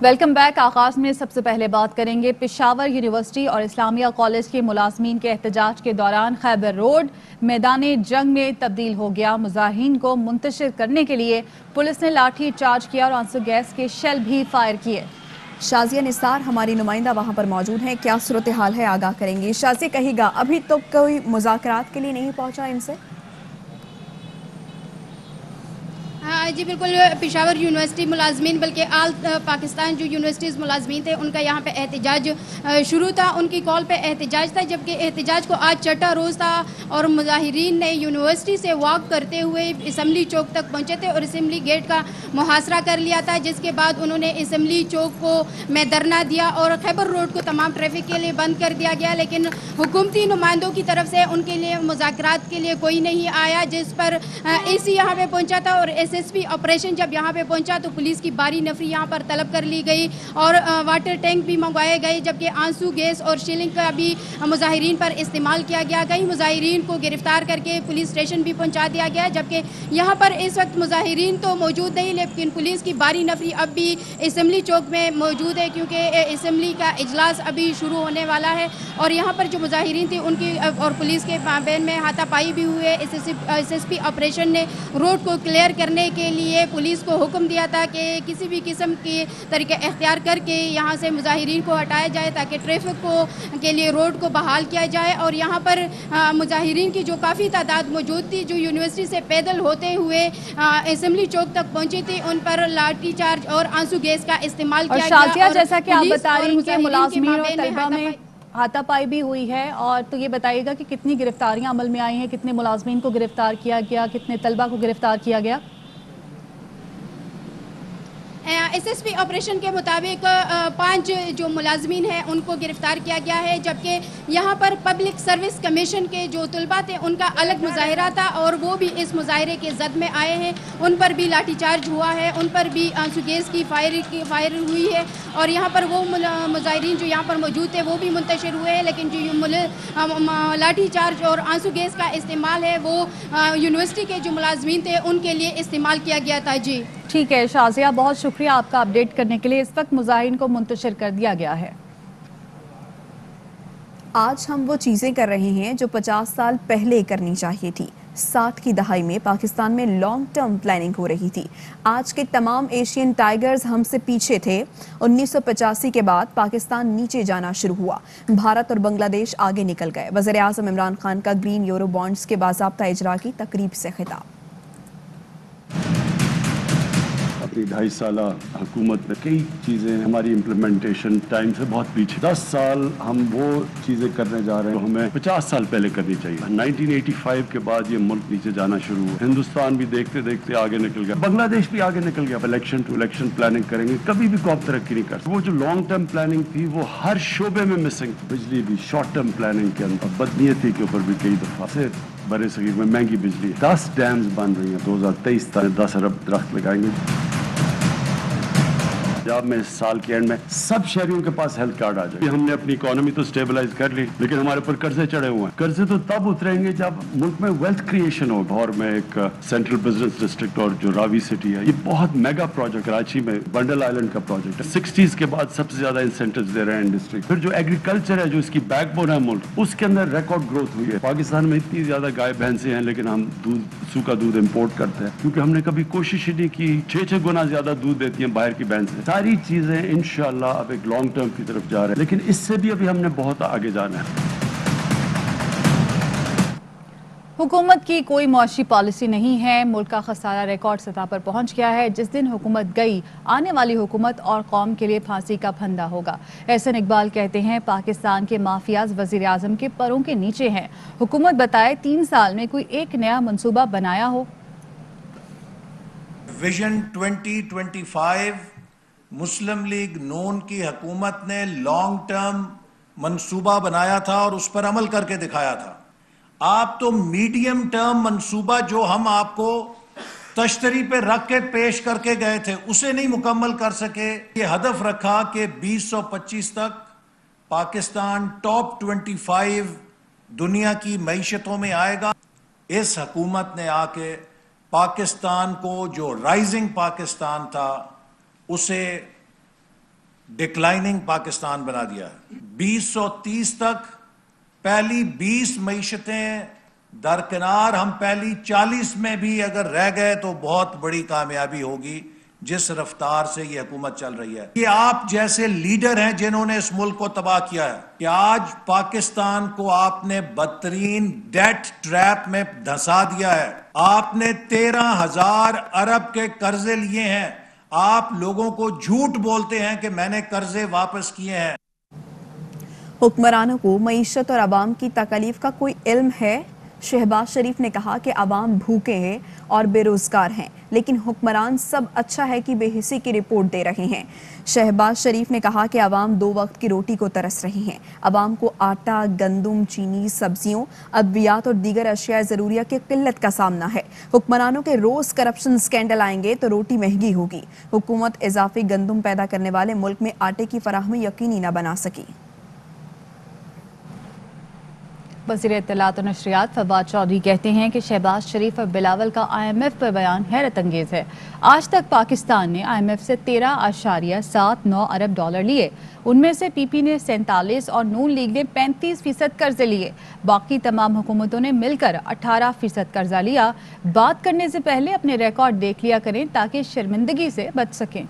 Welcome back. آغاز میں سب سے پہلے بات کریں گے پشاور یونیورسٹی اور اسلامیہ کالج کے ملازمین کے احتجاج کے دوران خیبر روڈ میدان جنگ میں تبدیل ہو گیا۔ مظاہرین کو منتشر کرنے کے لیے پولیس نے لاٹھی چارج کیا اور آنسو گیس کے شیل بھی فائر کیے۔ شازیہ نثار ہماری نمائندہ وہاں پر موجود ہیں، کیا صورتحال ہے آگاہ کریں گی۔ شازیہ کہے گا ابھی تو کوئی مذاکرات کے لیے نہیں پہنچا ان سے؟ جی بالکل، پشاور یونیورسٹی ملازمین بلکہ آل پاکستان جو یونیورسٹیز ملازمین تھے ان کا یہاں پہ احتجاج شروع تھا، ان کی کال پہ احتجاج تھا، جبکہ احتجاج کو آج چھٹا روز تھا اور مظاہرین نے یونیورسٹی سے واک کرتے ہوئے اسمبلی چوک تک پہنچے تھے اور اسمبلی گیٹ کا محاصرہ کر لیا تھا، جس کے بعد انہوں نے اسمبلی چوک کو میں دھرنا دیا اور خیبر روڈ کو تمام ٹریفک کے لیے بند کر دیا گیا، لیکن حکومتی نمائندوں کی طرف سے ان کے لیے مذاکرات کے لیے کوئی نہیں آیا، جس پر ایسی یہاں پہ پہنچا تھا اور ایس ایس پی آپریشن جب یہاں پہ پہنچا تو پولیس کی باری نفری یہاں پر طلب کر لی گئی اور واٹر ٹینک بھی منگوائے گئے، جبکہ آنسو گیس اور شیلنگ کا بھی مظاہرین پر استعمال کیا گیا۔ کئی مظاہرین کو گرفتار کر کے پولیس اسٹیشن بھی پہنچا دیا گیا، جبکہ یہاں پر اس وقت مظاہرین تو موجود نہیں، لیکن پولیس کی باری نفری اب بھی اسمبلی چوک میں موجود ہے، کیونکہ اسمبلی کا اجلاس ابھی شروع ہونے والا ہے اور یہاں پر جو مظاہرین تھے ان کی اور پولیس کے بین میں ہاتھا پائی بھی ہوئے۔ ایس ایس پی آپریشن نے روڈ کو کلیئر کرنے کے لیے پولیس کو حکم دیا تھا کہ کسی بھی قسم کے طریقہ اختیار کر کے یہاں سے مظاہرین کو ہٹایا جائے تاکہ ٹریفک کے لیے روڈ کو بحال کیا جائے، اور یہاں پر مظاہرین کی جو کافی تعداد موجود تھی جو یونیورسٹی سے پیدل ہوتے ہوئے اسمبلی چوک تک پہنچی تھی، ان پر لاٹھی چارج اور آنسو گیس کا استعمال کیا گیا۔ اور شازیہ جیسا کہ آپ بتا رہی ہیں کہ ملازمین اور طلبہ میں ہاتھا پائی بھی ہوئی ہے، اور تو یہ بتائیے گا کہ کتنی گرفتاریاں عمل میں آئی ہیں، کتنے ملازمین کو گرفتار کیا گیا، کتنے طلبہ کو گرفتار کیا گیا؟ ایس ایس پی آپریشن کے مطابق 5 جو ملازمین ہیں ان کو گرفتار کیا گیا ہے، جبکہ یہاں پر پبلک سروس کمیشن کے جو طلبہ تھے ان کا الگ مظاہرہ تھا اور وہ بھی اس مظاہرے کے زد میں آئے ہیں، ان پر بھی لاٹھی چارج ہوا ہے، ان پر بھی آنسو گیس کی فائر ہوئی ہے، اور یہاں پر وہ مظاہرین جو یہاں پر موجود تھے وہ بھی منتشر ہوئے ہیں، لیکن جو لاٹھی چارج اور آنسو گیس کا استعمال ہے وہ یونیورسٹی کے جو ملازمین تھے ان کے لیے استعمال کیا گیا تھا۔ جی ٹھیک ہے شازیہ، بہت شکریہ آپ کا اپڈیٹ کرنے کے لیے۔ اس وقت مظاہرین کو منتشر کر دیا گیا ہے۔ آج ہم وہ چیزیں کر رہے ہیں جو 50 سال پہلے کرنی چاہیے تھی۔ 60 کی دہائی میں پاکستان میں لانگ ٹرم پلاننگ ہو رہی تھی۔ آج کے تمام ایشین ٹائیگرز ہم سے پیچھے تھے۔ 1985 کے بعد پاکستان نیچے جانا شروع ہوا، بھارت اور بنگلہ دیش آگے نکل گئے۔ وزیر اعظم عمران خان کا گرین یورو بانڈز کے باضابطہ اجرا کی تقریب سے خطاب۔ اپنی 2.5 سالہ حکومت میں کئی چیزیں ہماری امپلیمنٹیشن ٹائم سے بہت پیچھے، 10 سال ہم وہ چیزیں کرنے جا رہے ہیں جو ہمیں 50 سال پہلے کرنی چاہیے۔ 1985 کے بعد یہ ملک نیچے جانا شروع ہوا، ہندوستان بھی دیکھتے دیکھتے آگے نکل گیا، بنگلہ دیش بھی آگے نکل گیا۔ الیکشن ٹو الیکشن پلاننگ کریں گے کبھی بھی قوم ترقی نہیں کر سکتی۔ وہ جو لانگ ٹرم پلاننگ تھی وہ ہر شعبے میں مسنگ، بجلی بھی شارٹ ٹرم پلاننگ کے اندر، بدنیتی کے اوپر بھی کئی دفعہ سے برے صغیر میں مہنگی بجلی، 10 ڈیمز بن رہی ہیں، 2023 تک 10 ارب درخت لگائیں گے۔ جب میں اس سال کے اینڈ میں سب شہریوں کے پاس ہیلتھ کارڈ آ جائے، ہم نے اپنی اکانومی تو سٹیبلائز کر لی، لیکن ہمارے اوپر قرضے چڑھے ہوئے ہیں۔ قرضے تو تب اتریں گے جب ملک میں ویلتھ کریشن ہو۔ اور میں ایک سینٹرل بزنس ڈسٹرکٹ اور جو راوی سٹی ہے، یہ بہت میگا پروجیکٹ کراچی میں بنڈل آئلینڈ کا پروجیکٹ ہے، 60s کے بعد سب سے زیادہ انسینٹیوز دے رہے ہیں انڈسٹری۔ پھر جو ایگریکلچر ہے جو اس کی بیک بون ہے ملک، اس کے اندر ریکارڈ گروتھ ہوئی ہے۔ پاکستان میں اتنی زیادہ گائے بھینسیں ہیں لیکن ہم سوکھا دودھ امپورٹ کرتے ہیں، کیونکہ ہم نے کبھی کوشش ہی نہیں کی۔ 6 گنا زیادہ دودھ دیتی ہیں باہر کی بھینسیں۔ ساری چیزیں انشاءاللہ اب ایک لانگ ٹرم کی طرف جا رہے ہیں، لیکن اس سے بھی ابھی ہم نے بہت آگے جانا ہے۔ حکومت کی کوئی معاشی پالیسی نہیں ہے، ملک کا خسارہ ریکارڈ سطح پر پہنچ گیا ہے۔ جس دن حکومت گئی، آنے والی حکومت اور قوم کے لیے پھانسی کا پھندا ہوگا۔ احسن اقبال کہتے ہیں پاکستان کے مافیاز وزیر اعظم کے پروں کے نیچے ہیں۔ حکومت بتائے 3 سال میں کوئی ایک نیا منصوبہ بنایا ہو۔ ویژن 2025 مسلم لیگ نون کی حکومت نے لانگ ٹرم منصوبہ بنایا تھا اور اس پر عمل کر کے دکھایا تھا۔ آپ تو میڈیم ٹرم منصوبہ جو ہم آپ کو تشتری پہ رکھ کے پیش کر کے گئے تھے اسے نہیں مکمل کر سکے۔ یہ ہدف رکھا کہ 2025 تک پاکستان ٹاپ 25 دنیا کی معیشتوں میں آئے گا۔ اس حکومت نے آ کے پاکستان کو جو رائزنگ پاکستان تھا اسے डिक्लाइनिंग पाकिस्तान बना दिया है। 2030 तक पहली 20 मईशतें दरकिनार हम पहली 40 में भी अगर रह गए तो बहुत बड़ी कामयाबी होगी जिस रफ्तार से ये हुकूमत चल रही है। ये आप जैसे लीडर हैं जिन्होंने इस मुल्क को तबाह किया है कि आज पाकिस्तान को आपने बदतरीन डेट ट्रैप में धंसा दिया है। आपने 13,000 अरब के कर्जे लिए हैं। आप लोगों को झूठ बोलते हैं कि मैंने कर्जे वापस किए हैं। हुक्मरानों को मईशत और आवाम की तकलीफ का कोई इल्म है? शहबाज शरीफ ने कहा कि आवाम भूखे हैं और बेरोजगार हैं, लेकिन हुक्मरान सब अच्छा है कि बेहिसी की रिपोर्ट दे रहे हैं। शहबाज शरीफ ने कहा कि आवाम 2 वक्त की रोटी को तरस रही हैं। आवाम को आटा, गंदम, चीनी, सब्जियों, अद्वियात और दीगर अशिया ज़रूरिया की किल्लत का सामना है। हुक्मरानों के रोज़ करप्शन स्कैंडल आएंगे तो रोटी महंगी होगी। हुकूमत इजाफी गंदम पैदा करने वाले मुल्क में आटे की फराहमी यकीनी न बना सकी। वज़ीर इत्तलात और नशरियात फवाद चौधरी कहते हैं कि शहबाज शरीफ और बिलावल का IMF पर बयान हैरत अंगेज़ है। आज तक पाकिस्तान ने IMF से 13.79 अरब डॉलर लिए। उनमें से PP ने 47 और नून लीग ने 35% कर्जे लिए। बाकी तमाम हुकूमतों ने मिलकर 18% कर्जा लिया। बात करने से पहले अपने रिकॉर्ड देख लिया करें ताकि शर्मिंदगी से बच सकें।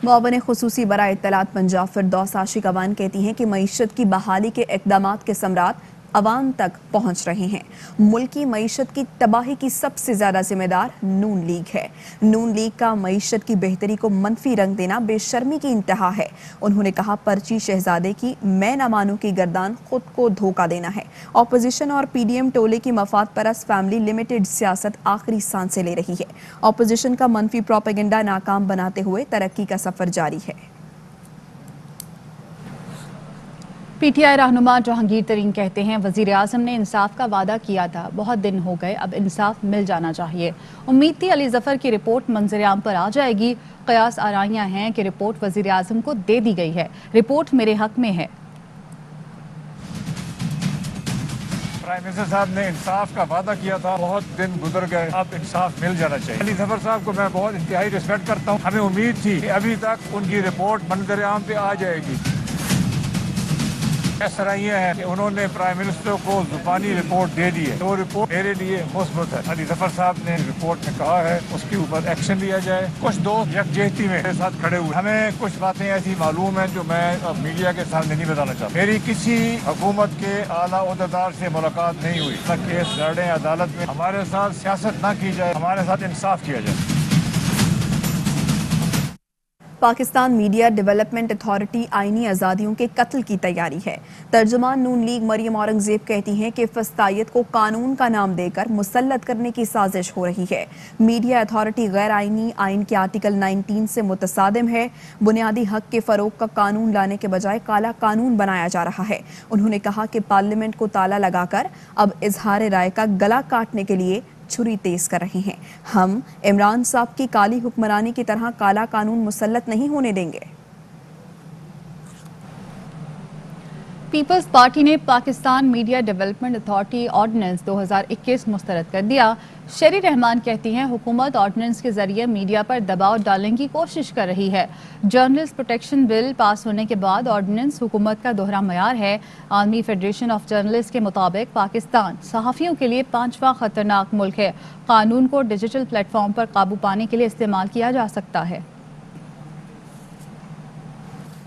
मुआवन खुसूसी बराए इत्तलात पंजाब फिरदौस आशिक अवान कहती हैं कि मईशत की बहाली के इक़दामात के समरात अवाम तक पहुंच रहे हैं। मुल्क की मईशत की तबाही की सबसे ज़्यादा जिम्मेदार नून लीग है। नून लीग का मईशत की बेहतरी को मनफी रंग देना बेशर्मी की इंतहा है। उन्होंने कहा पर्ची शहजादे की मैं न मानूं की गर्दान खुद को धोखा देना है। अपोजिशन और PDM टोले की मफाद परस्त फैमिली लिमिटेड सियासत आखिरी सांसें ले रही है। अपोजिशन का मनफी प्रोपेगेंडा नाकाम बनाते हुए तरक्की का सफ़र जारी है। PTI रहनुमा जहांगीर तरीन कहते हैं वज़ीर आज़म ने इंसाफ का वादा किया था, बहुत दिन हो गए, अब इंसाफ मिल जाना चाहिए। उम्मीद थी अली ज़फ़र की रिपोर्ट मंज़र-ए-आम पर आ जाएगी। क़यास आराइयाँ हैं कि रिपोर्ट वज़ीर आज़म को दे दी गई है। रिपोर्ट मेरे हक में है। प्राइम मिनिस्टर साहब ने इंसाफ का वादा किया था, बहुत दिन गुजर गए, अब इंसाफ मिल जाना चाहिए। अली ज़फ़र साहब को मैं बहुत इंतहाई रिस्पेक्ट करता हूँ। हमें उम्मीद थी कि अभी तक उनकी रिपोर्ट मंज़र-ए-आम पे आ जाएगी। ऐसा नहीं है कि उन्होंने प्राइम मिनिस्टर को ज़ुबानी रिपोर्ट दे दी है, तो रिपोर्ट मेरे लिए मुस्बत है। अली ज़फ़र साहब ने रिपोर्ट में कहा है उसके ऊपर एक्शन लिया जाए। कुछ दोस्त यकजहती में मेरे साथ खड़े हुए, हमें कुछ बातें ऐसी मालूम हैं जो मैं अब मीडिया के सामने नहीं बताना चाहता। मेरी किसी हुकूमत के आला ओहदेदार से मुलाकात नहीं हुई। केस लड़े अदालत में, हमारे साथ सियासत ना की जाए, हमारे साथ इंसाफ किया जाए। पाकिस्तान मीडिया डेवलपमेंट अथॉरिटी आईनी आज़ादियों के कत्ल की तैयारी है। तर्जुमान नून लीग मरियम औरंगजेब कहती हैं कि फस्तायत को कानून का नाम देकर मुसल्लत करने की साजिश हो रही है। मीडिया अथॉरिटी गैर आईनी आइन के आर्टिकल 19 से मुतसादिम है। बुनियादी हक के फ़रोग का कानून लाने के बजाय काला कानून बनाया जा रहा है। उन्होंने कहा कि पार्लियामेंट को ताला लगाकर अब इजहार राय का गला काटने के लिए छुरी तेज कर रहे हैं। हम इमरान साहब की काली हुक्मरानी की तरह काला कानून मुसल्लत नहीं होने देंगे। पीपल्स पार्टी ने Pakistan media development authority ordinance 2021 मुस्तरद कर दिया। शेरी रहमान कहती हैं हुकूमत ऑर्डिनेंस के जरिए मीडिया पर दबाव डालने की कोशिश कर रही है। जर्नलिस्ट प्रोटेक्शन बिल पास होने के बाद ऑर्डिनेंस हुकूमत का दोहरा मयार है। आलमी फेडरेशन ऑफ जर्नलिस्ट के मुताबिक पाकिस्तान सहाफ़ियों के लिए 5वां खतरनाक मुल्क है। कानून को डिजिटल प्लेटफॉर्म पर काबू पाने के लिए इस्तेमाल किया जा सकता है।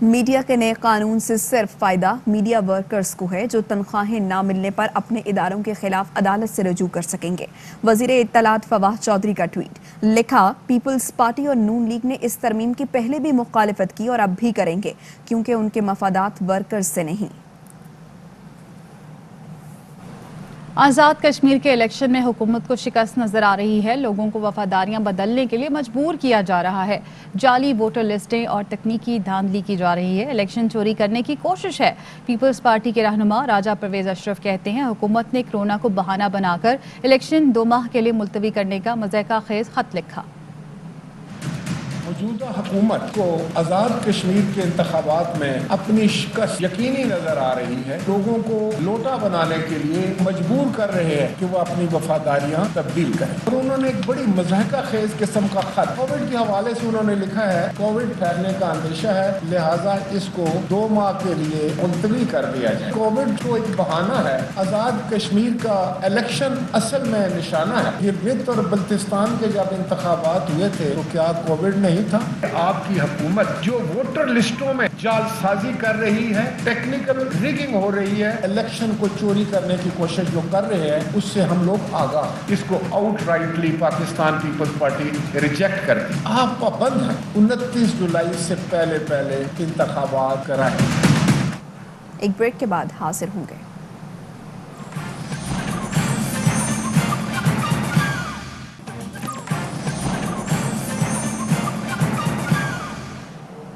मीडिया के नए कानून से सिर्फ फायदा मीडिया वर्कर्स को है जो तनख्वाहें ना मिलने पर अपने इदारों के खिलाफ अदालत से रजू कर सकेंगे। वज़ीर इत्तलात फवाद चौधरी का ट्वीट, लिखा पीपल्स पार्टी और नून लीग ने इस तरमीम की पहले भी मुखालिफत की और अब भी करेंगे क्योंकि उनके मफादात वर्कर्स से नहीं। आज़ाद कश्मीर के इलेक्शन में हुकूमत को शिकस्त नजर आ रही है। लोगों को वफादारियां बदलने के लिए मजबूर किया जा रहा है। जाली वोटर लिस्टें और तकनीकी धांधली की जा रही है। इलेक्शन चोरी करने की कोशिश है। पीपल्स पार्टी के रहनुमा राजा परवेज अशरफ कहते हैं हुकूमत ने कोरोना को बहाना बनाकर इलेक्शन 2 माह के लिए मुलतवी करने का मज़ाक़ खेज खत लिखा। मौजूदा हुकूमत को आज़ाद कश्मीर के इंतखाबात में अपनी शिकस्त यकीनी नजर आ रही है। लोगों को लोटा बनाने के लिए मजबूर कर रहे हैं कि वो अपनी वफादारियां तब्दील करें। और उन्होंने एक बड़ी मज़ाहिका खेज किस्म का खत कोविड के हवाले से उन्होंने लिखा है, कोविड फैलने का अंदेशा है, लिहाजा इसको 2 माह के लिए मुलतवी कर दिया जाए। कोविड को एक बहाना है, आज़ाद कश्मीर का इलेक्शन असल में निशाना है। गिलगित और बल्तिस्तान के जब इंतखाबात हुए थे तो क्या कोविड नहीं था? आपकी हुकूमत जो वोटर लिस्टों में जालसाजी कर रही है, टेक्निकल रिगिंग हो रही है, इलेक्शन को चोरी करने की कोशिश जो कर रहे हैं, उससे हम लोग आगाह। इसको आउटराइटली पाकिस्तान पीपल्स पार्टी रिजेक्ट करती। आप पाबंद हैं 29 जुलाई से पहले इंतखाबात कराएं। एक ब्रेक के बाद हाजिर होंगे।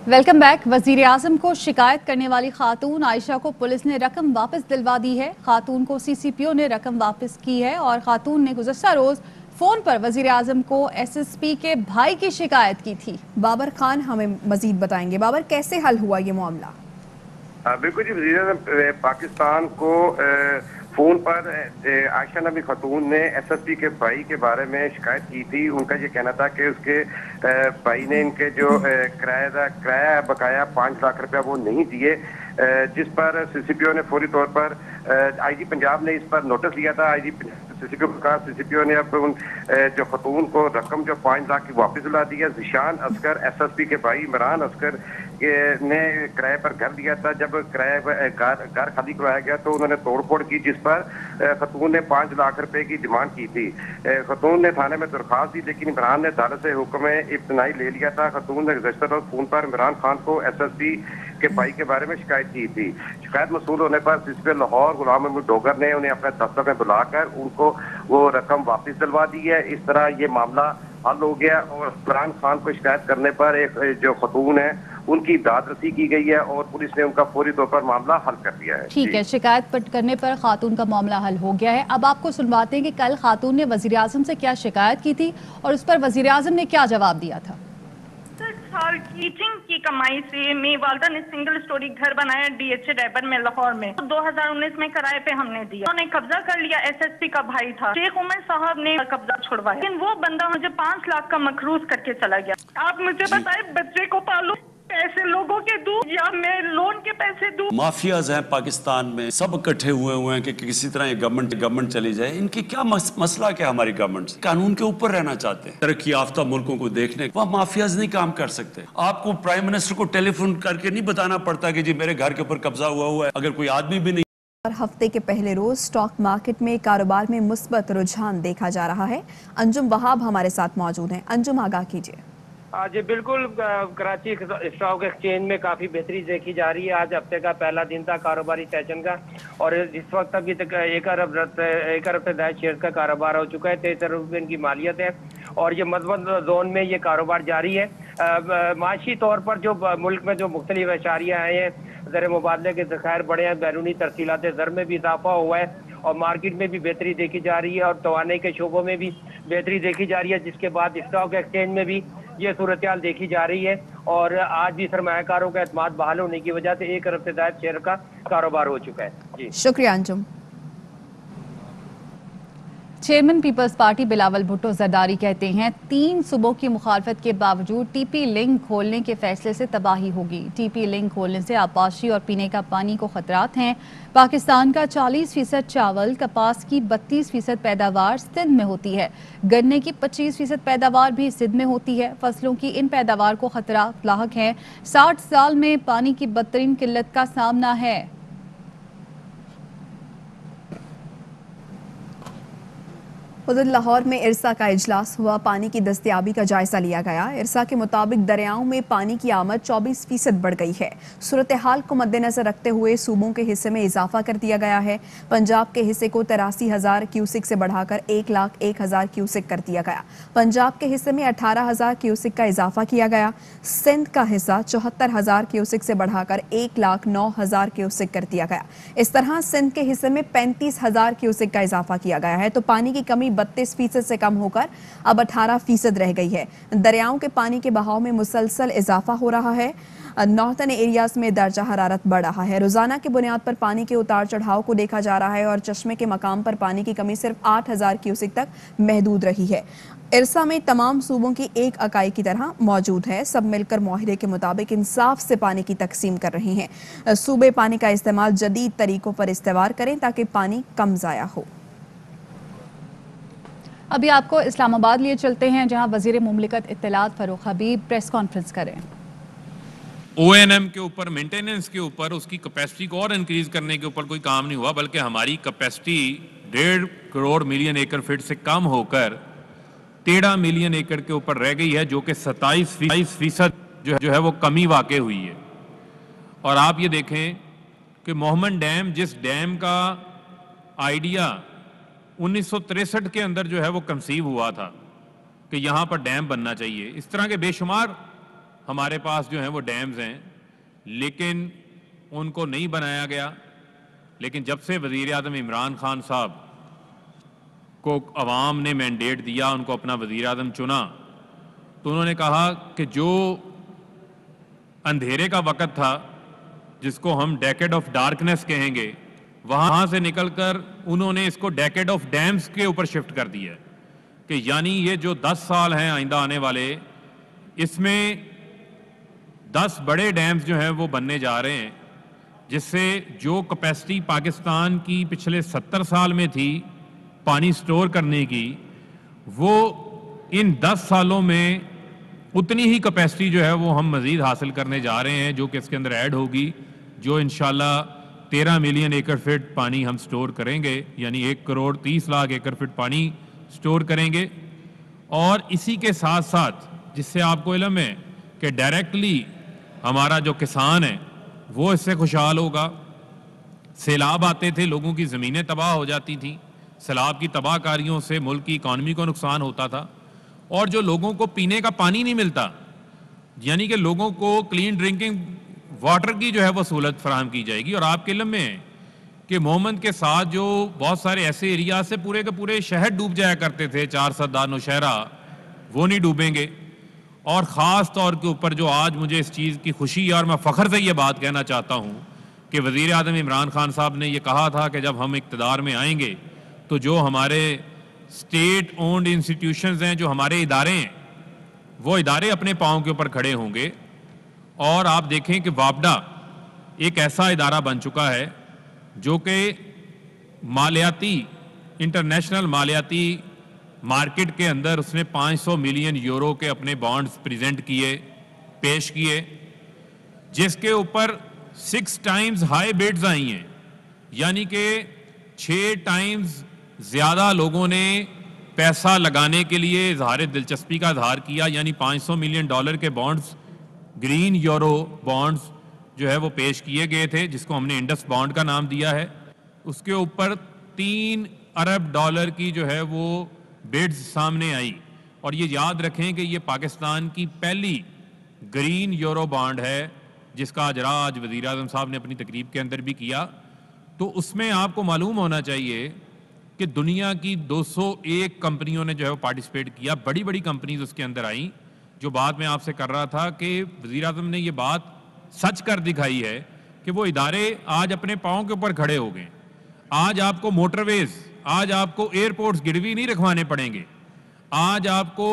Welcome back. वजीर आजम को शिकायत करने वाली खातून आयशा को पुलिस ने रकम वापस दिलवा दी है। खातून को CCPO ने रकम वापस की है और खातून ने गुज़श्ता रोज फोन पर वजीर आजम को SSP के भाई की शिकायत की थी। बाबर खान हमें मजीद बताएंगे। बाबर, कैसे हल हुआ ये मामला? बिल्कुल जी, वजीर आजम पाकिस्तान को फोन पर आयशा नबी खातून ने SSP के भाई के बारे में शिकायत की थी। उनका ये कहना था कि उसके भाई ने इनके जो किराया बकाया 5 लाख रुपया वो नहीं दिए, जिस पर CCPO ने फौरी तौर पर IG पंजाब ने इस पर नोटिस लिया था। IG CCPO को कहा, CCPO ने अब उन जो खातून को रकम जो 5 लाख की वापस दिला दी है। ज़िशान असगर SSP के भाई इमरान असगर ने किराए पर घर लिया था। जब घर खाली करवाया गया तो उन्होंने तोड़फोड़ की, जिस पर खातून ने 5 लाख रुपए की डिमांड की थी। खातून ने थाने में दरख्वास्त दी, लेकिन इमरान ने अदालत से हुक्म इब्तनाई ले लिया था। खातून ने गुज़श्ता रोज फोन पर इमरान खान को SSP के भाई के बारे में शिकायत की थी। शिकायत मसूल होने पर CCPO लाहौर गुलाम महमूद डोगर ने उन्हें अपने दफ्तर में बुलाकर उनको वो रकम वापस दिलवा दी है। इस तरह ये मामला हल हो गया और इमरान खान को शिकायत करने पर एक जो खातून है उनकी दाद रसी की गई है और पुलिस ने उनका फौरी तौर पर मामला हल कर दिया है। ठीक है, शिकायत करने पर खातून का मामला हल हो गया है। अब आपको सुनवाते हैं कि कल खातून ने वजीर आजम से क्या शिकायत की थी और उस पर वजीर आजम ने क्या जवाब दिया था। साल टीचिंग की कमाई से मेरी वालदा ने सिंगल स्टोरी घर बनाया DHA डैबर में लाहौर में। 2019 में किराए पे हमने दिया। उन्होंने कब्जा कर लिया। SSP का भाई था, शेख उमर साहब ने कब्जा छुड़वाया, लेकिन वो बंदा मुझे 5 लाख का मखरूज करके चला गया। आप मुझे बताए, बच्चे को पालू, पैसे लोगों के दूं या मैं लोन के पैसे दूं? माफियाज हैं पाकिस्तान में, सब इकट्ठे हुए हैं कि किसी तरह ये गवर्नमेंट चली जाए। इनकी क्या मसला क्या? हमारी गवर्नमेंट कानून के ऊपर रहना चाहते हैं। तरक्की याफ्ता मुल्कों को देखने वहाँ माफियाज नहीं काम कर सकते। आपको प्राइम मिनिस्टर को टेलीफोन करके नहीं बताना पड़ता कि जी मेरे घर के ऊपर कब्जा हुआ है, अगर कोई आदमी भी नहीं। और हफ्ते के पहले रोज स्टॉक मार्केट में कारोबार में मुस्बत रुझान देखा जा रहा है। अंजुम वहाब हमारे साथ मौजूद हैं। अंजुम, आगाह कीजिए। जी बिल्कुल, कराची स्टॉक एक्सचेंज में काफ़ी बेहतरी देखी जा रही है। आज हफ्ते का पहला दिन था कारोबारी सेशन का और इस वक्त अभी तक 1 अरब से ज्यादा शेयर का कारोबार हो चुका है। 23 अरब रुपये की मालियत है और ये मजबूत जोन में ये कारोबार जारी है। माशी तौर पर जो मुल्क में जो मुख्तलिफ अशारियाँ आए हैं, ज़र मुबादले के ज़खायर बढ़े हैं, बैरूनी तरसीलात ज़र में भी इजाफा हुआ है और मार्केट में भी बेहतरी देखी जा रही है और तवानाई के शोबों में भी बेहतरी देखी जा रही है, जिसके बाद स्टॉक एक्सचेंज में भी ये सूरत हाल देखी जा रही है। और आज भी सरमायाकारों का एतमाद बहाल होने की वजह से 1 अरब से ज्यादा शेयर का कारोबार हो चुका है। जी शुक्रिया अंजुम। चेयरमैन पीपल्स पार्टी बिलावल भुट्टो जरदारी कहते हैं 3 सूबों की मुखालफत के बावजूद TP लिंक खोलने के फैसले से तबाही होगी। TP लिंक खोलने से आबपाशी और पीने का पानी को खतरात हैं। पाकिस्तान का 40% चावल, कपास की 32% पैदावार सिंध में होती है। गन्ने की 25% पैदावार भी सिंध में होती है। फसलों की इन पैदावार को खतरात लाहक हैं। 60 साल में पानी की बदतरीन किल्लत का सामना है। उधर लाहौर में इरसा का इजलास हुआ। पानी की दस्तयाबी का जायजा लिया गया। इरसा के मुताबिक दरियाओं में पानी की आमद 24% बढ़ गई है। सूरत हाल को मद्देनजर रखते हुए सूबों के हिस्से में इजाफा कर दिया गया है। पंजाब के हिस्से को 83,000 क्यूसिक से बढ़ाकर 1,01,000 क्यूसिक कर दिया गया। पंजाब के हिस्से में 18,000 क्यूसिक का इजाफा किया गया। सिंध का हिस्सा 74,000 क्यूसिक से बढ़ाकर 1,09,000 क्यूसिक कर दिया गया। इस तरह सिंध के हिस्से में 35,000 क्यूसिक का इजाफा किया गया है। तो पानी की कमी 32% से कम होकर अब 18% रह गई है। दरियाओं के पानी के बहाव में मुसलसल इजाफा हो रहा है। नॉर्थर्न एरियाज में दर्जा हरारत बढ़ रहा है। रोजाना की बुनियाद पर पानी के उतार चढ़ाव को देखा जा रहा है और चश्मे के मकाम पर पानी की कमी सिर्फ 8000 क्यूसेक तक महदूद रही है। इरसा में तमाम सूबों की एक इकाई की तरह मौजूद है। सब मिलकर मुआहदे के मुताबिक इंसाफ से पानी की तकसीम कर रहे हैं। सूबे पानी का इस्तेमाल जदीद तरीकों पर इस्तेमाल करें ताकि पानी कम ज़ाया हो। अभी आपको इस्लामाबाद लिए चलते हैं, जहां वजीर मुमलिकत इत्तलात फरूख हबीब प्रेस कॉन्फ्रेंस करें। ONM के ऊपर, मेंटेनेंस के ऊपर, उसकी कैपेसिटी को और इंक्रीज करने के ऊपर कोई काम नहीं हुआ, बल्कि हमारी कैपेसिटी 1.5 करोड़ मिलियन एकड़ फीट से कम होकर 13 मिलियन एकड़ के ऊपर रह गई है, जो कि 27% जो है वो कमी वाक़ई हुई है। और आप ये देखें कि मोहम्मद डैम, जिस डैम का आइडिया 1963 के अंदर जो है वो कंसीव हुआ था कि यहाँ पर डैम बनना चाहिए, इस तरह के बेशुमार हमारे पास जो हैं वो डैम्स हैं, लेकिन उनको नहीं बनाया गया। लेकिन जब से वज़ीर आज़म इमरान खान साहब को अवाम ने मैंडेट दिया, उनको अपना वज़ीर आज़म चुना, तो उन्होंने कहा कि जो अंधेरे का वक़्त था, जिसको हम डेकेड ऑफ डार्कनेस कहेंगे, वहाँ से निकलकर उन्होंने इसको डेकेड ऑफ डैम्स के ऊपर शिफ्ट कर दिया कि यानी ये जो 10 साल हैं आइंदा आने वाले, इसमें 10 बड़े डैम्स जो हैं वो बनने जा रहे हैं, जिससे जो कैपेसिटी पाकिस्तान की पिछले 70 साल में थी पानी स्टोर करने की, वो इन 10 सालों में उतनी ही कैपेसिटी जो है वो हम मज़ीद हासिल करने जा रहे हैं, जो कि इसके अंदर ऐड होगी, जो इंशाल्लाह 13 मिलियन एकड़ फीट पानी हम स्टोर करेंगे, यानी 1 करोड़ 30 लाख एकड़ फीट पानी स्टोर करेंगे। और इसी के साथ साथ, जिससे आपको इल्म है कि डायरेक्टली हमारा जो किसान है वो इससे खुशहाल होगा। सैलाब आते थे, लोगों की ज़मीनें तबाह हो जाती थी, सैलाब की तबाहकारियों से मुल्क की इकॉनमी को नुकसान होता था, और जो लोगों को पीने का पानी नहीं मिलता, यानी कि लोगों को क्लीन ड्रिंकिंग वाटर की जो है वो सहूलत फराहम की जाएगी। और आपके इल्म में है कि मोहम्मद के साथ जो बहुत सारे ऐसे एरिया से पूरे के पूरे शहर डूब जाया करते थे, 4 सरदार नौशहरा, वो नहीं डूबेंगे। और ख़ास तौर के ऊपर जो आज मुझे इस चीज़ की खुशी है और मैं फ़ख्र से ये बात कहना चाहता हूँ कि वज़ीर आज़म इमरान खान साहब ने ये कहा था कि जब हम इक़्तिदार में आएंगे तो जो हमारे स्टेट ओन्ड इंस्टीट्यूशंस हैं, जो हमारे इदारे हैं, वो इदारे अपने पाँव के ऊपर खड़े होंगे। और आप देखें कि वापडा एक ऐसा इदारा बन चुका है जो कि मालियाती, इंटरनेशनल मालियाती मार्केट के अंदर उसने 500 मिलियन यूरो के अपने बॉन्ड्स प्रेजेंट किए, पेश किए, जिसके ऊपर 6 टाइम्स हाई बिड्स आई हैं, यानी कि 6 टाइम्स ज़्यादा लोगों ने पैसा लगाने के लिए इजहार दिलचस्पी का इजहार किया, यानी $500 मिलियन के बॉन्ड्स, ग्रीन यूरो बॉन्ड्स जो है वो पेश किए गए थे, जिसको हमने इंडस बॉन्ड का नाम दिया है। उसके ऊपर $3 अरब की जो है वो बिड्स सामने आई। और ये याद रखें कि ये पाकिस्तान की पहली ग्रीन यूरो बॉन्ड है, जिसका अजरा आज वज़ीर आज़म साहब ने अपनी तकरीब के अंदर भी किया। तो उसमें आपको मालूम होना चाहिए कि दुनिया की 201 कंपनियों ने जो है वो पार्टिसिपेट किया, बड़ी बड़ी कंपनीज उसके अंदर आई। जो बात मैं आपसे कर रहा था कि वज़ीर आज़म ने ये बात सच कर दिखाई है कि वो इदारे आज अपने पाँव के ऊपर खड़े हो गए। आज आपको मोटरवेज, आज आपको एयरपोर्ट्स गिरवी नहीं रखवाने पड़ेंगे, आज आपको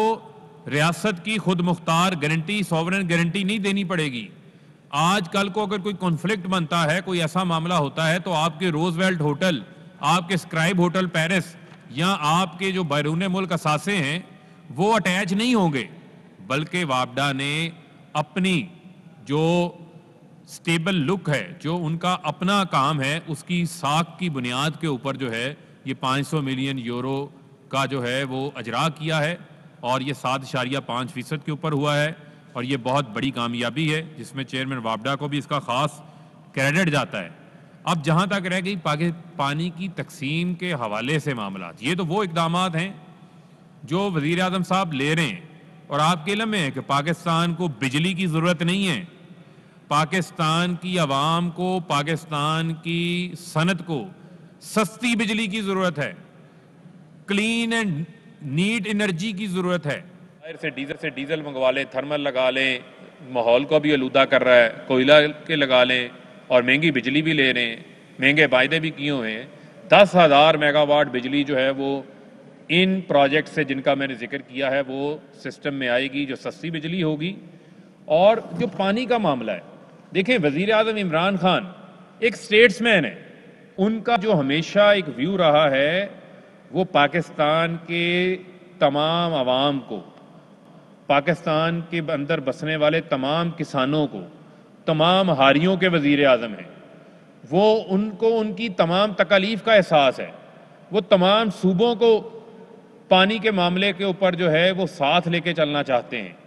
रियासत की खुद मुख्तार गारंटी, सॉवरेन गारंटी नहीं देनी पड़ेगी। आज कल को अगर कोई कॉन्फ्लिक्ट बनता है, कोई ऐसा मामला होता है, तो आपके रोजवेल्ट होटल, आपके स्क्राइब होटल पेरिस या आपके जो बैरून मुल्क असासे हैं वो अटैच नहीं होंगे, बल्कि वापडा ने अपनी जो स्टेबल लुक है, जो उनका अपना काम है, उसकी साख की बुनियाद के ऊपर जो है ये 500 मिलियन यूरो का जो है वो अजरा किया है, और ये 7.5% के ऊपर हुआ है। और ये बहुत बड़ी कामयाबी है, जिसमें चेयरमैन वापडा को भी इसका ख़ास क्रेडिट जाता है। अब जहाँ तक रह गई पानी की तकसीम के हवाले से मामला, ये तो वो इक़दामात हैं जो वज़ीर आज़म साहब ले रहे हैं। और आपके इल्म में है कि पाकिस्तान को बिजली की ज़रूरत नहीं है, पाकिस्तान की आवाम को, पाकिस्तान की सनत को सस्ती बिजली की ज़रूरत है। क्लीन एंड नीट एनर्जी की ज़रूरत है। से डीजल मंगवा लें, थर्मल लगा लें, माहौल को भी आलूदा कर रहा है, कोयला के लगा लें और महंगी बिजली भी ले रहे हैं, महंगे वायदे भी किए हुए हैं। 10,000 मेगावाट बिजली जो है वो इन प्रोजेक्ट से जिनका मैंने जिक्र किया है वो सिस्टम में आएगी, जो सस्ती बिजली होगी। और जो पानी का मामला है, देखें वज़ीर आज़म इमरान खान एक स्टेट्समैन है, उनका जो हमेशा एक व्यू रहा है वो पाकिस्तान के तमाम आवाम को, पाकिस्तान के अंदर बसने वाले तमाम किसानों को, तमाम हारियों के वज़ीर आज़म हैं। वो उनको उनकी तमाम तकालीफ का एहसास है। वो तमाम सूबों को पानी के मामले के ऊपर जो है वो साथ लेके चलना चाहते हैं,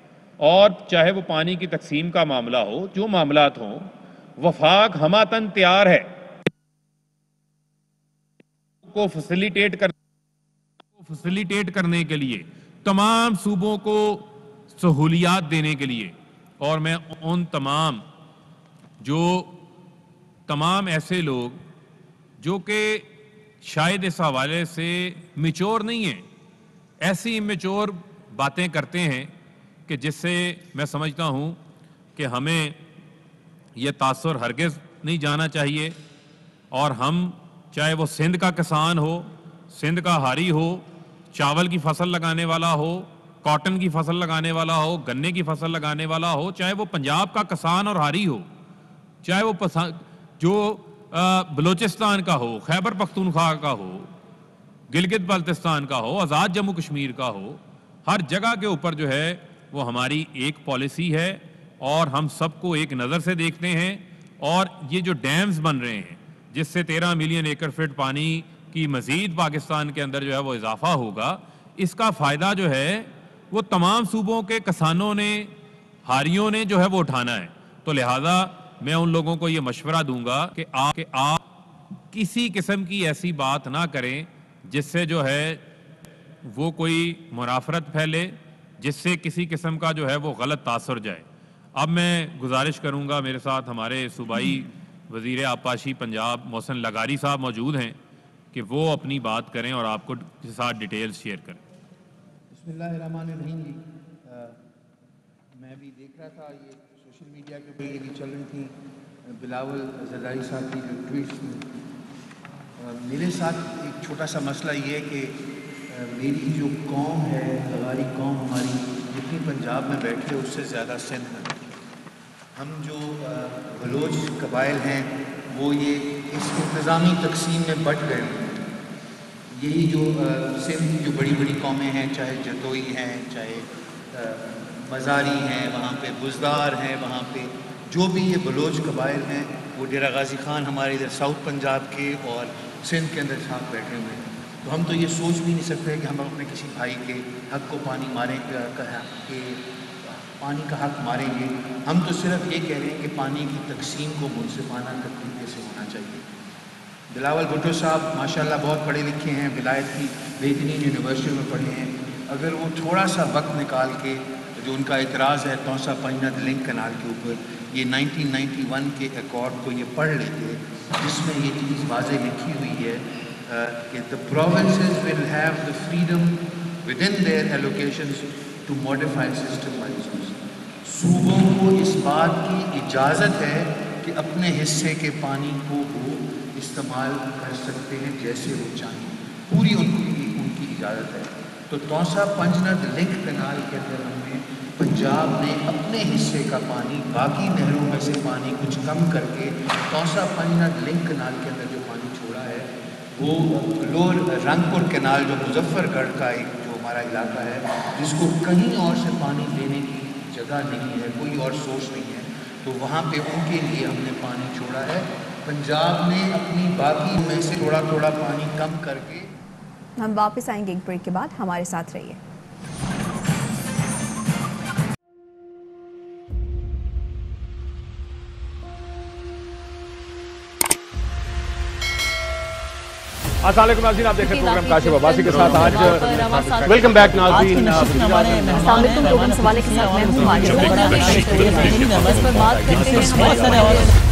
और चाहे वो पानी की तकसीम का मामला हो, जो मामलात हों, वफाक हमातन तैयार है को फैसिलिटेट करने के लिए, तमाम सूबों को सहूलियात देने के लिए। और मैं उन तमाम ऐसे लोग जो कि शायद इस हवाले से मैच्योर नहीं हैं, ऐसी इमेच्योर बातें करते हैं कि जिससे मैं समझता हूं कि हमें यह तासुर हरगिज़ नहीं जाना चाहिए। और हम चाहे वो सिंध का किसान हो, सिंध का हारी हो, चावल की फसल लगाने वाला हो, कॉटन की फसल लगाने वाला हो, गन्ने की फसल लगाने वाला हो, चाहे वो पंजाब का किसान और हारी हो, चाहे वो जो बलूचिस्तान का हो, खैबर पख्तूनख्वा का हो, गिलगित बल्तिस्तान का हो, आज़ाद जम्मू कश्मीर का हो, हर जगह के ऊपर जो है वो हमारी एक पॉलिसी है और हम सबको एक नज़र से देखते हैं। और ये जो डैम्स बन रहे हैं जिससे 13 मिलियन एकड़ फीट पानी की मज़ीद पाकिस्तान के अंदर जो है वो इजाफा होगा, इसका फ़ायदा जो है वो तमाम सूबों के किसानों ने, हारियों ने जो है वो उठाना है। तो लिहाजा मैं उन लोगों को ये मशवरा दूंगा कि आप किसी किस्म की ऐसी बात ना करें जिससे जो है वो कोई मुनाफरत फैले, जिससे किसी किस्म का जो है वो गलत तासुर जाए। अब मैं गुजारिश करूंगा, मेरे साथ हमारे सूबाई वज़ीर आबपाशी पंजाब मोहसिन लगारी साहब मौजूद हैं कि वो अपनी बात करें और आपको के साथ डिटेल्स शेयर करें। बिस्मिल्लाहिर्रहमानिर्रहीम जी, मैं भी देख रहा था ये सोशल मीडिया के ऊपर ये भी चल रही थी बिलावल ज़रदारी साहब की जो ट्वीट्स थी। मेरे साथ एक छोटा सा मसला ये है कि मेरी जो कौम है, लगारी कौम हमारी, जितनी पंजाब में बैठे उससे ज़्यादा सिंध में। हम जो बलोच कबाइल हैं वो ये इस इंतज़ामी तकसीम में बट गए। यही जो सिंध की जो बड़ी बड़ी कौमें हैं, चाहे जतोई हैं, चाहे मज़ारी हैं, वहाँ पे बुज़दार हैं, वहाँ पे जो भी ये बलोच कबाइल हैं वो डेरा गाजी खान हमारे इधर साउथ पंजाब के और सिंध के अंदर साथ बैठे हुए हैं। तो हम तो ये सोच भी नहीं सकते कि हम अपने किसी भाई के हक़ को पानी का हक़ मारेंगे। हम तो सिर्फ ये कह रहे हैं कि पानी की तकसीम को मुनसिफाना तरीके से होना चाहिए। बिलावल भुट्टो साहब माशाल्लाह बहुत पढ़े लिखे हैं, विलायत की बेहतरीन यूनिवर्सिटी में पढ़े हैं। अगर वो थोड़ा सा वक्त निकाल के जो उनका इतराज़ है तौसा पंजनद लिंक कनाल के ऊपर, ये 1991 के अकॉर्ड को ये पढ़ लेते, जिसमें ये चीज़ वाज़ेह लिखी हुई है कि the provinces will have the freedom within their allocations to modify system by use. सूबों को इस बात की इजाज़त है कि अपने हिस्से के पानी को वो इस्तेमाल कर सकते हैं जैसे वो चाहें, पूरी उनकी इजाज़त है। तो तौसा पंजनद लिंक कनाल के अंदर हमने पंजाब ने अपने हिस्से का पानी बाकी नहरों में से पानी कुछ कम करके तौसा पंजनद लिंक कनाल के अंदर जो पानी छोड़ा है वो लोअर रंगपुर कनाल जो मुजफ्फरगढ़ का एक जो हमारा इलाका है, जिसको कहीं और से पानी देने की जगह नहीं है, कोई और सोर्स नहीं है, तो वहाँ पे उनके लिए हमने पानी छोड़ा है। पंजाब ने अपनी बाकी में से थोड़ा थोड़ा पानी कम करके। हम वापस आएंगे एक ब्रेक के बाद, हमारे साथ रहिए। अस्सलाम वालेकुम नाज़रीन, आप देख रहे हैं प्रोग्राम काशिफ अब्बासी के साथ। आज वेलकम बैक नाज़रीन। प्रोग्राम सवाले के साथ मैं हूं।